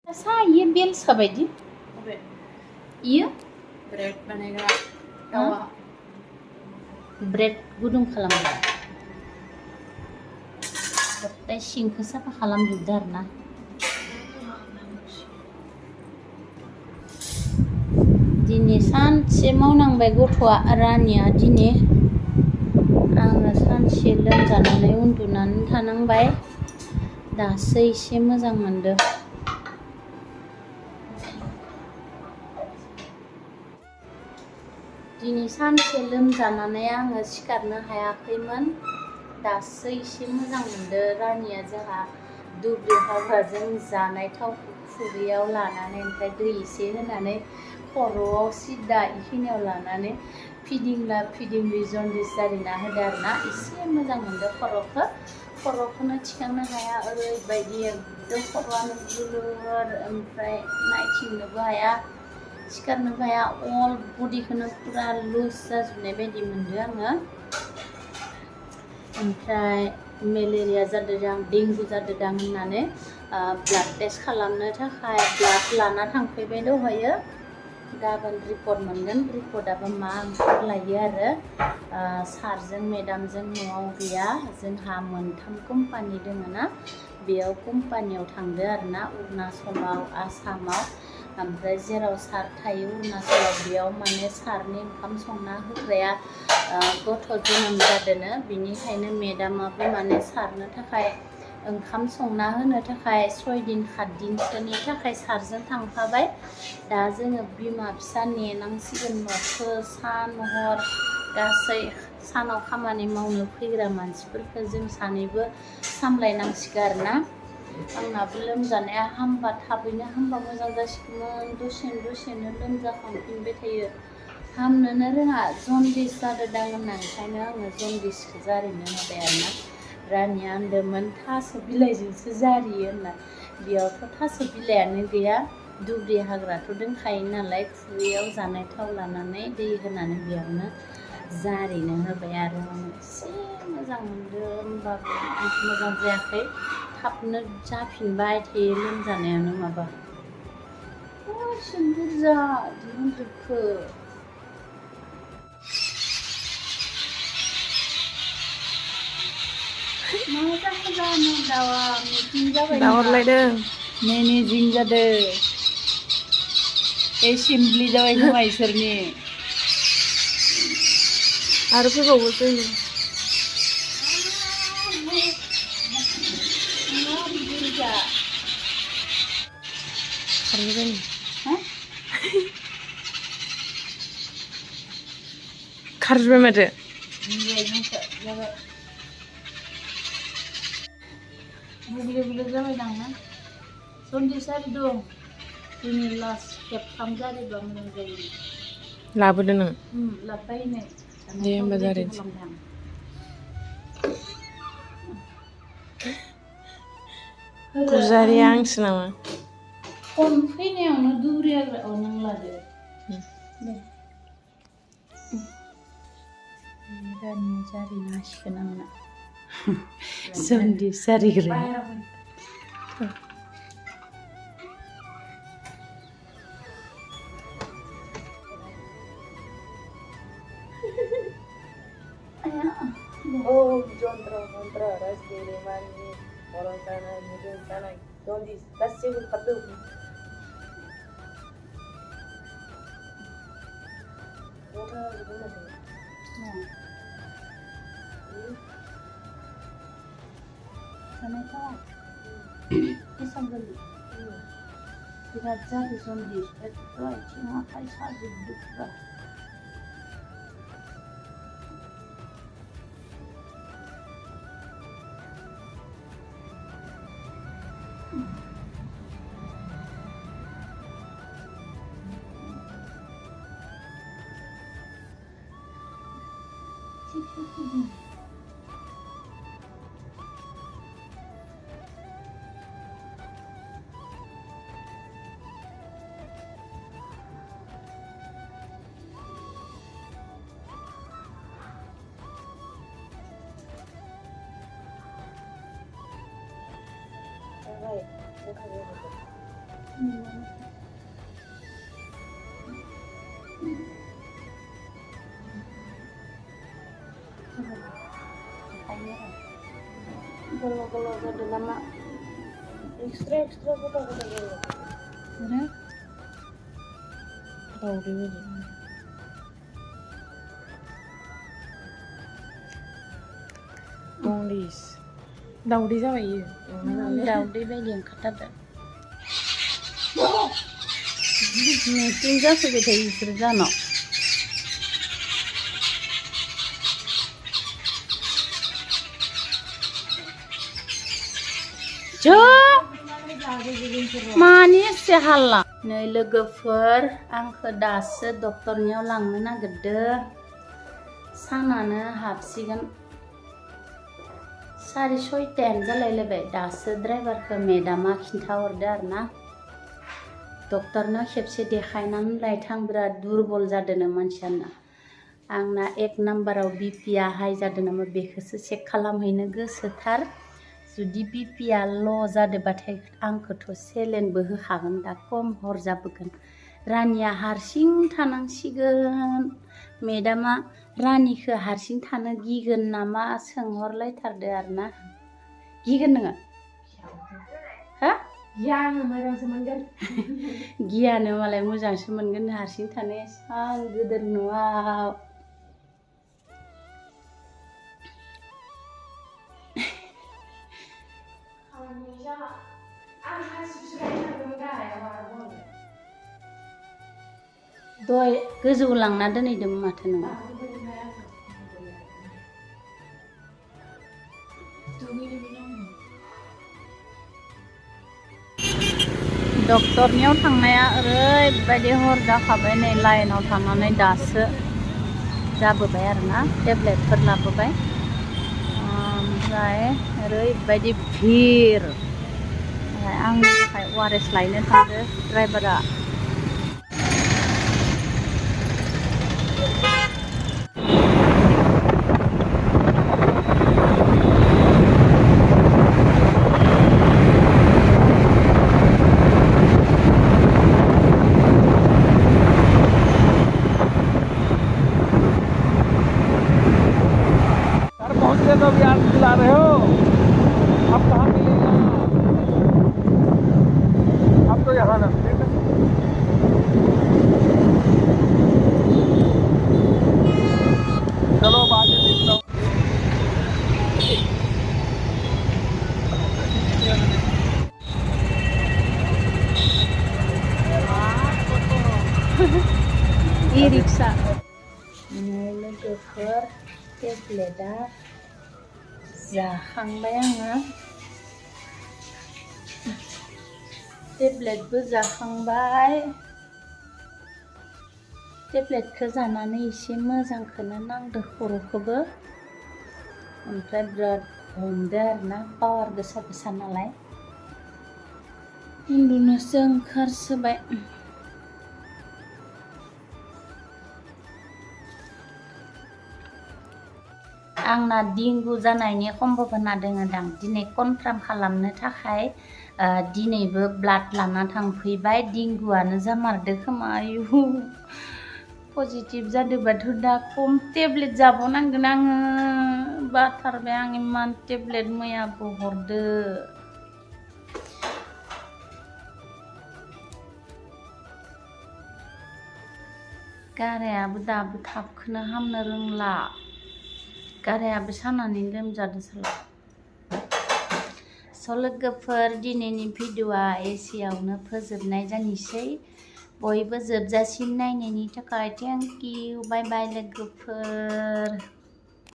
सा ये बेलसा बायदि इयो ब्रेड बानायग्रा दावा ब्रेड गुदुं खालामग्रा गथाय सिंखौ साफा खालामजोबदो आरोना दिनै सानसे मावनांबाय गथ'आ रानिया दिनै आङो सानसे लोमजानानै उन्दुनानै थानांबाय दासो एसे मोजां मोनदों दिनै सानसे लोमजानानै आङो सिखारनो हायाखैमोन दासो एसे मोजां मोनदों रानिया जोंहा दुब्रि हाग्राजों जानाय थावखौ खुरैयाव लानानै ओमफ्राय दै एसे होनानै खर'आव सिदा इखिनियाव लानानै फिदिंला फिदिंलि जन्दिस जारिना होदो आरोना एसे मोजां मोनदों खर'खौनो थिखांनो हाया ओरैबायदि एकदम खर'आनो गिलिर ओमफ्राय नायथिंनोबो हाया सिखारनोबो हाया अल बडिखौनो पुरा लुज जाजोबनाय बायदि मोनदों आङो ओमफ्राय मेलेरिया जादों दां डेंगु जादों दां होननानै ब्लाड टेस्ट खालामनो थाखाय ब्लाड लाना थांफैबाय दहायो गाबोन रिपर्ट मोनगोन रिपर्टआबो मा ओंखारलायो आरो सारजों मेडामजों न'आव गैया जोंहा मोनथाम कम्पानि दङ ना बेयाव कम्पानियाव थांदो आरोना अरुणाचलाव आसामाव ओमफ्राय जेराव सार थायो अरुणाचलाव बेयाव माने सारनि ओंखाम संना होग्राया गथ' जोनोम जादोंनो बिनिखायनो मेडामाबो माने सारनो थाखाय ओंखाम संना होनो थाखाय 6 दिन 7 दिनसोनि थाखाय सारजों थांफाबाय दा जोङो बिमा फिसा नेनांसिगोन न'खौ सान हर गासै सानाव खामानि मावनो फैग्रा मानसिफोरखौ जों सानैबो सामलायनांसिगोन आरोना आंनाबो लोमजानाया हामबा थाबैनो हामबा मोजां जासिगौमोन दसेनो लोमजाखांफिनबाय थायो हामनोनो रोङा जन्दिस जादों दां होननायखायनो आङो जन्दिसखौ जारिनो होबाय आरोना रानिया होनदोंमोन थास' बिलाइजोंसो जारियो होनना बेयावथ' थास' बिलाइयानो गैया दुब्रि हाग्राथ' दंखायो नालाय खुरैयाव जानाय थाव लानानै दै होनानै बेयावनो जारिनो होबाय आरो आङो एसे मोजां मोनदों होमबाबो मोजां जायाखै थाबनो जाफिनबाय थायो लोमजानायानो माबा एसे बुरजा दिहुनजोबखो मा जाखो जानो दाउआ मिटिं जाबाय दाहरलायदों मेनेजिं जादों एसेमब्लि जाबाय खोमा इसोरनि आरो फैबावोसो खारजोब्बाय खारजोब्बाय माथो बुग्ले जाबाय दां ना जन्दिस जारि दं दिनै लास्ट खेबथाम जारिबा मोजां जायो लाबोदो नों लाबोबाय नै दे होमबा जारिनोसै खालामदों बुजारिया आंसो नामा फन फैनायावनो दुब्रि हाग्रा नों लादो दे रानिया जारिनो हासिगोन आंना जन्दिस जारिग्रा जन्त्र राजगिरि मानि खर' सानाय मोदोम सानाय जन्दिस गासैबो खारजोबो बिराद जारि जन्दिस एकदम आथिं आखाइ साजोबदों Gelo-gelo जादों नामा? Extra foto gelo. Ada? Daudi baयदि. Jaundice. Daudi जाबाय इयो. दाउदै बायदि ओंखारथारदों. मिटिं जाफैबाय थायो बिसोर जानाव. मानि एसे हाल्ला नै लोगोफोर आंखौ दासो डक्टरनियाव लांनो नागिरदों सानानो हाबसिगोन 6:30 जालायलायबाय दासो ड्राइभारखौ मेडामा खिन्थाहरदो आरोना डक्टरनो खेबसे देखायनानै लायथां बिराद दुरबल जादोंनो मानसियानो आंना 1 नाम्बाराव बिपिआ हाइ जादों नामा बेखौसो चेक खालामहैनो गोसोथार जुदि बिपिआ ल' जादोंबाथाय आंखौथ' सेलेनबो होखागोन दा खम हर जाबोगोन रानिया हारसिं थानांसिगोन मेडामा रानिखौ हारसिं थानो गिगोन नामा सोंहरलायथारदो आरोना गिगोन नोङो हा गियानो मोजांसो मोनगोन गियानो मालाय मोजांसो मोनगोन हारसिं थानो एसां गिदिर न'आव दय गोजौ लांना दोनहैदोंमोन माथो नोङो डक्टरनियाव थांनाया ओरैबायदि हर जाखाबाय नै लाइनाव थानानै दासो जाबोबाय आरोना टेब्लेटफोर लाबोबाय ओमफ्राय ओरैबायदि भिर आंनि थाखाय ORS लायनो थांदो ड्राइभारा तो अभी आप बुला रहे हो अब कहाँ मिलेगा अब तो यहाँ ना चलो बाद में देखता हूँ ई-रिक्शा लोगोफोर टेब्लेटआ जाखांबाय आङो टेब्लेटबो जाखांबाय टेब्लेटखौ जानानै एसे मोजांखौनो नांदो खर'खौबो ओमफ्राय बिराद हमदो आरोना पावार गोसा नालाय उन्दुनोसो ओंखारसोबाय आंना डेंगु जानायनि सम्भावना दङ दां दिनै कनफार्म खालामनो थाखाय दिनैबो ब्लाड लाना थांफैबाय डेंगुआनो जामारदो खोमा आयु पजिटिभ जादोंबाथ' दा खम टेब्लेट जाबावनांगोन आङो बाथारबाय आं इमान टेब्लेट मैयाबो हरदो गारायाबो दाबो थाबखौनो हामनो रोंला गारायाबो सानानै लोमजादों साला स' लोगोफोर दिनैनि भिडिअ'आ एसेयावनो फोजोबनाय जानोसै बयबो जोबजासिम नायनायनि थाखाय थेंक इउ बाय बाय लोगोफोर